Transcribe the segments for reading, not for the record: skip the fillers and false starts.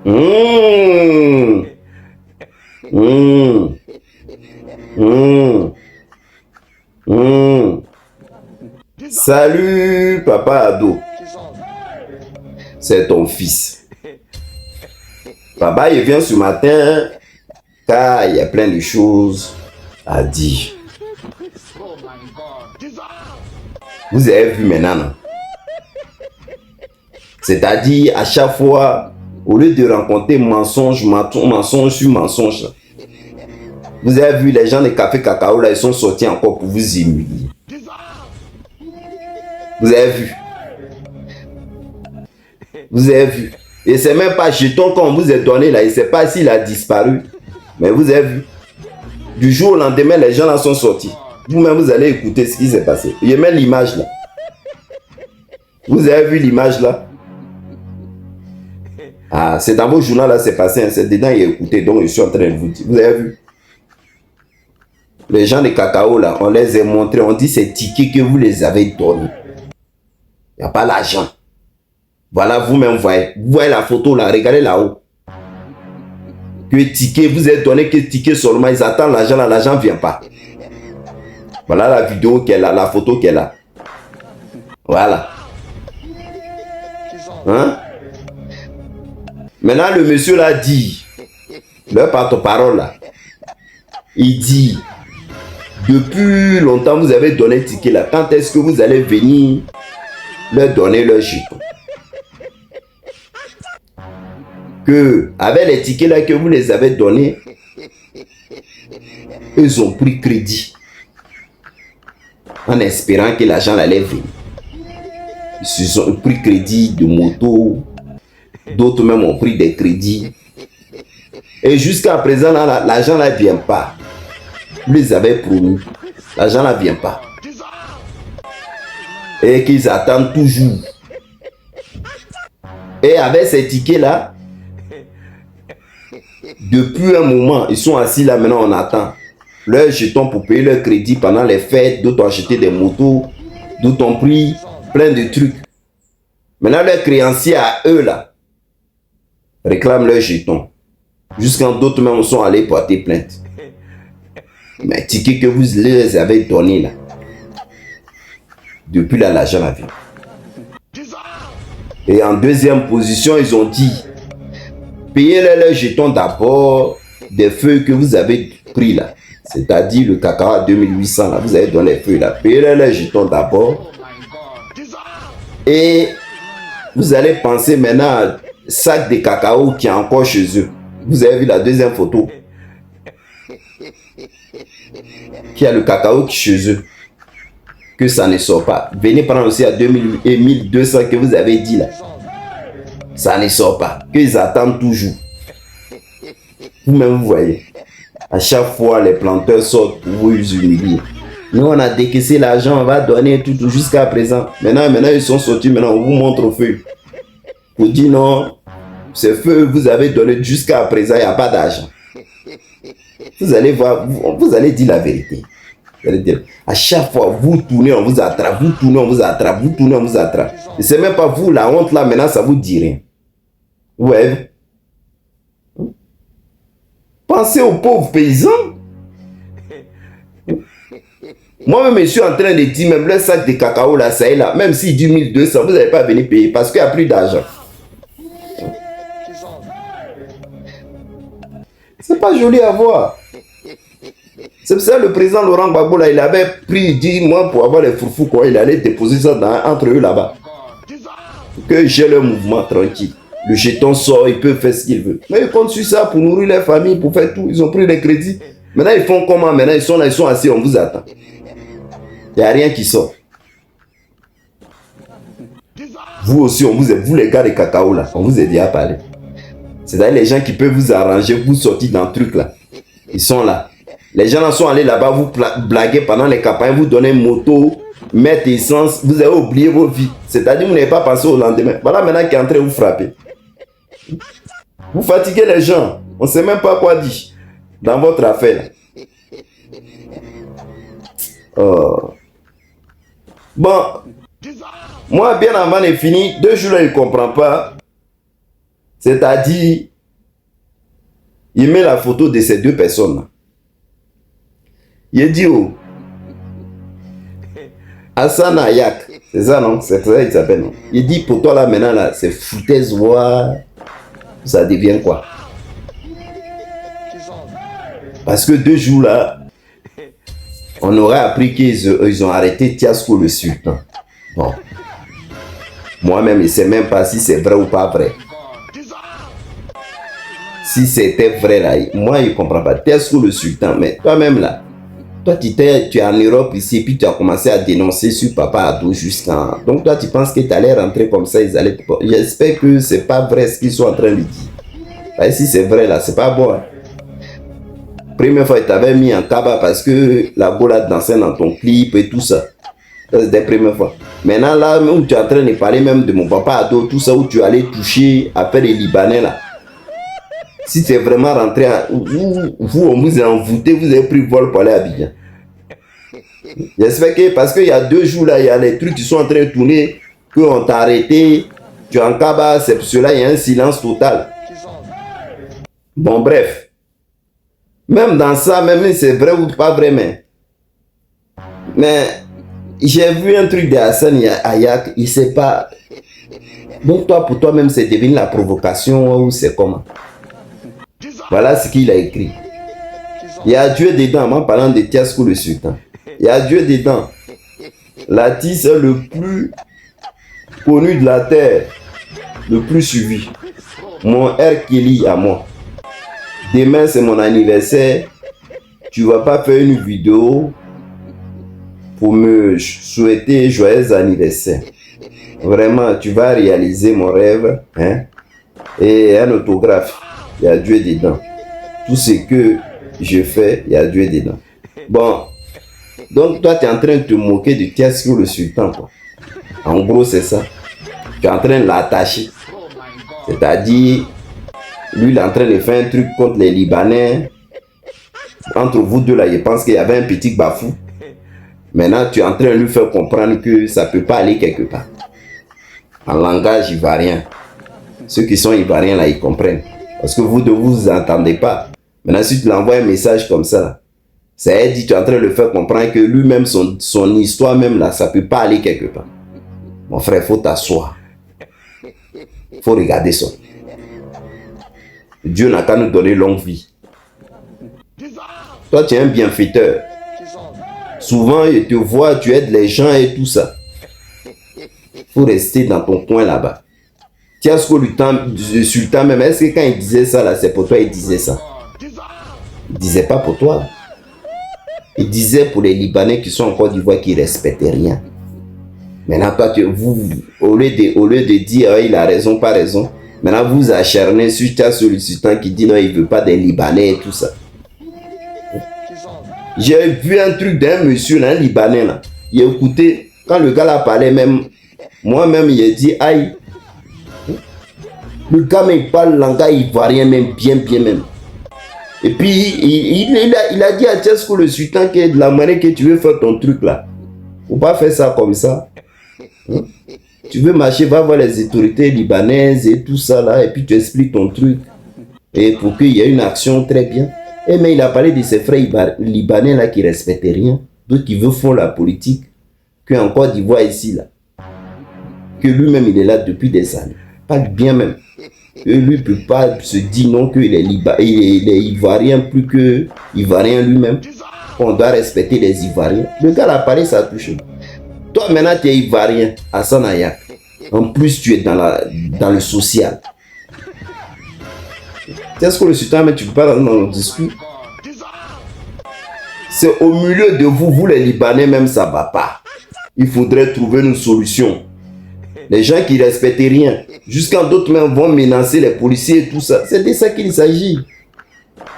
Mmh. Mmh. Mmh. Mmh. Salut, papa ado. C'est ton fils. Papa, il vient ce matin car il y a plein de choses à dire. Vous avez vu maintenant, non? C'est-à-dire, à chaque fois, au lieu de rencontrer mensonge sur mensonge, vous avez vu les gens de Café Cacao, là, ils sont sortis encore pour vous humilier. Vous avez vu? Vous avez vu? Et c'est même pas jeton qu'on vous a donné là, il ne sait pas s'il a disparu. Mais vous avez vu? Du jour au lendemain, les gens là sont sortis. Vous-même, vous allez écouter ce qui s'est passé. Il y a même l'image là. Vous avez vu l'image là? Ah, c'est dans vos journaux là, c'est passé. Hein, c'est dedans, il y a écouté. Donc, je suis en train de vous dire. Vous avez vu? Les gens de Cacao là, on les a montrés. On dit c'est tickets que vous les avez donnés. Il n'y a pas l'argent. Voilà, vous-même, vous voyez la photo là, regardez là-haut. Que ticket, vous avez donné que ticket seulement. Ils attendent l'argent là, l'argent ne vient pas. Voilà la vidéo qu'elle a, la photo qu'elle a. Voilà. Hein? Maintenant, le monsieur là dit, le porte-parole là, il dit, depuis longtemps vous avez donné ticket là, quand est-ce que vous allez venir leur donner leur jeton? Que, avec les tickets là que vous les avez donnés, ils ont pris crédit en espérant que l'argent allait venir. Ils ont pris crédit de moto, d'autres même ont pris des crédits. Et jusqu'à présent, l'argent ne vient pas. Vous les avez promis, l'argent ne vient pas. Et qu'ils attendent toujours. Et avec ces tickets-là, depuis un moment, ils sont assis là, maintenant on attend. Leurs jetons pour payer leur crédit pendant les fêtes, d'autres ont acheté des motos, d'autres ont pris plein de trucs. Maintenant, leurs créanciers à eux là, réclament leurs jetons. Jusqu'à d'autres même sont allés porter plainte. Mais ticket que vous les avez donné là, depuis là, l'argent a vu. Et en deuxième position, ils ont dit, payez leurs jetons d'abord des feuilles que vous avez pris là. C'est-à-dire le cacao à 2800 là, vous avez donné les feuilles là. Payez leurs jetons d'abord. Et vous allez penser maintenant à sac de cacao qui est encore chez eux. Vous avez vu la deuxième photo? Qui a le cacao qui est chez eux. Que ça ne sort pas. Venez prendre aussi à 2000 et 1200 que vous avez dit là. Ça ne sort pas. Qu'ils attendent toujours. Vous-même, vous voyez. À chaque fois, les planteurs sortent pour vous humilier. Nous, on a décaissé l'argent, on va donner tout jusqu'à présent. Maintenant, ils sont sortis. Maintenant, on vous montre au feu. Pour dire non, ces feux, vous avez donné jusqu'à présent, il n'y a pas d'argent. Vous allez voir, vous allez dire la vérité. Vous allez dire, à chaque fois, vous tournez, on vous attrape, vous tournez, on vous attrape, vous tournez, on vous attrape. Et c'est même pas vous, la honte là, maintenant, ça vous dit rien. Ouais. Pensez aux pauvres paysans. Moi-même, je suis en train de dire, même le sac de cacao là, ça est là, même s'il dit 1200, vous n'allez pas venir payer parce qu'il n'y a plus d'argent. C'est pas joli à voir. C'est pour ça que le président Laurent Gbagbo là, il avait pris 10 mois pour avoir les fourfous, quoi. Il allait déposer ça entre eux là-bas. Que j'ai le mouvement tranquille. Le jeton sort, il peut faire ce qu'il veut. Mais ils comptent sur ça pour nourrir les familles, pour faire tout. Ils ont pris les crédits. Maintenant, ils font comment? Maintenant, ils sont là, ils sont assis, on vous attend. Il n'y a rien qui sort. Vous aussi, vous les gars de cacao là, on vous a dit à parler. C'est-à-dire les gens qui peuvent vous arranger, vous sortir dans le truc là. Ils sont là. Les gens là sont allés là-bas, vous blaguer pendant les campagnes, vous donnez moto, mettre essence, vous avez oublié vos vies. C'est-à-dire que vous n'avez pas pensé au lendemain. Voilà maintenant qui est en train de vous frapper. Vous fatiguez les gens. On ne sait même pas quoi dire dans votre affaire. Oh. Bon, moi bien avant de finir, 2 jours là, il ne comprend pas. C'est-à-dire, il met la photo de ces deux personnes. Il dit, oh, Hassan Ayak, c'est ça, non? C'est ça qu'il s'appelle, non? Il dit, pour toi, là, maintenant, là, c'est foutaise, voir, ça devient quoi? Parce que 2 jours, là, on aurait appris qu'ils ont arrêté Tiasco le sultan. Bon. Moi-même, je ne sais même pas si c'est vrai ou pas vrai. Si c'était vrai, là, moi, je ne comprends pas. Tiasco le sultan, mais toi-même, là, toi, tu es en Europe ici, et puis tu as commencé à dénoncer sur Papa Ado jusqu'à... Donc, toi, tu penses que tu allais rentrer comme ça, ils allaient... J'espère que ce n'est pas vrai ce qu'ils sont en train de dire. Bah, si c'est vrai, là, c'est pas bon. Hein. Première fois, tu t'avais mis en cabas parce que la bola dansait dans ton clip et tout ça. Ça, c'était la première fois. Maintenant, là, où tu es en train de parler même de mon papa Ado, tout ça, où tu allais toucher après les Libanais, là. Si tu es vraiment rentré, vous, on vous a envoûté, vous avez pris vol pour aller à Abidjan. J'espère que, parce qu'il y a 2 jours, là, il y a les trucs qui sont en train de tourner, qu'on t'a arrêté, tu es en cabas, c'est pour cela, il y a un silence total. Bon, bref. Même dans ça, même si c'est vrai ou pas vrai, mais j'ai vu un truc de Hassan Ayak, il sait pas. Donc toi, pour toi-même, c'est devenu la provocation ou c'est comment? Voilà ce qu'il a écrit. Il y a Dieu dedans, en parlant de Tiasco le sultan. Il y a Dieu dedans. L'artiste le plus connu de la terre, le plus suivi. Mon R. Kelly à moi. Demain, c'est mon anniversaire. Tu vas pas faire une vidéo pour me souhaiter joyeux anniversaire. Vraiment, tu vas réaliser mon rêve. Hein? Et un autographe. Il y a Dieu dedans. Tout ce que je fais, il y a Dieu dedans. Bon. Donc, toi, tu es en train de te moquer de Tiasco le sultan. Quoi. En gros, c'est ça. Tu es en train de l'attacher. C'est-à-dire... Lui, il est en train de faire un truc contre les Libanais. Entre vous deux, là, je pense qu'il y avait un petit bafou. Maintenant, tu es en train de lui faire comprendre que ça ne peut pas aller quelque part. En langage ivoirien. Ceux qui sont ivoiriens, là, ils comprennent. Parce que vous ne vous entendez pas. Maintenant, si tu l'envoies un message comme ça, ça dit, tu es en train de le faire comprendre que lui-même, son histoire même, là, ça ne peut pas aller quelque part. Mon frère, il faut t'asseoir. Il faut regarder ça. Dieu n'a qu'à nous donner longue vie. Toi, tu es un bienfaiteur. Souvent, je te vois, tu aides les gens et tout ça. Il faut rester dans ton coin là-bas. Tiasco le sultan même, est-ce que quand il disait ça, là, c'est pour toi, il disait ça? Il ne disait pas pour toi. Il disait pour les Libanais qui sont en Côte d'Ivoire qui ne respectent rien. Maintenant, toi, au lieu de dire il a raison, pas raison, maintenant vous acharnez sur Tiasco le sultan qui dit non, il ne veut pas des Libanais et tout ça. J'ai vu un truc d'un monsieur, là, un Libanais, là. Il a écouté, quand le gars là parlait même, moi-même, il a dit aïe. Le gars, il parle langage ivoirien même, bien même. Et puis, il a dit à Tiasco le sultan que de la manière que tu veux faire ton truc là. Faut pas faire ça comme ça. Hein? Tu veux marcher, va voir les autorités libanaises et tout ça là, et puis tu expliques ton truc. Et pour qu'il y ait une action très bien. Et mais il a parlé de ses frères libanais là qui ne respectent rien. D'autres qui veulent faire la politique. Qu'en Côte d'Ivoire ici là. Que lui-même il est là depuis des années. Pas bien même. Que lui ne peut pas se dire non qu'il est ivoirien plus que ivoirien lui-même. On doit respecter les Ivoiriens. Le gars a parlé, ça a touché. Toi maintenant tu es ivoirien, Hassan Ayak. En plus tu es dans le social. Est-ce que le sultan, mais tu ne peux pas dans le discours? C'est au milieu de vous les Libanais même ça ne va pas. Il faudrait trouver une solution. Les gens qui ne respectent rien, jusqu'à d'autres même vont menacer les policiers et tout ça. C'est de ça qu'il s'agit.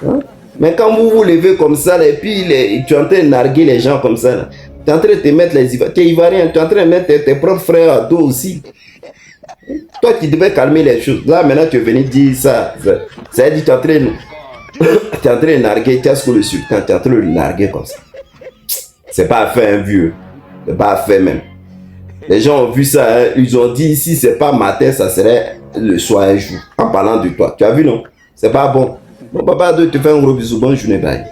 Hein? Mais quand vous vous levez comme ça, et puis tu es en train de narguer les gens comme ça, tu es en train de te mettre les Ivoiriens, tu es Ivoirien, tu es en train de mettre tes propres frères à dos aussi. Toi qui devais calmer les choses, là maintenant tu es venu dire ça. Ça a dit tu es en train de narguer, tu as ce que le sultan, tu es en train de le narguer comme ça. C'est pas à faire un vieux, c'est pas à faire même. Les gens ont vu ça, hein, ils ont dit si c'est pas matin, ça serait le soir un jour en parlant de toi. Tu as vu, non? C'est pas bon. Mon papa doit te faire un gros bisou. Bonne journée, bye.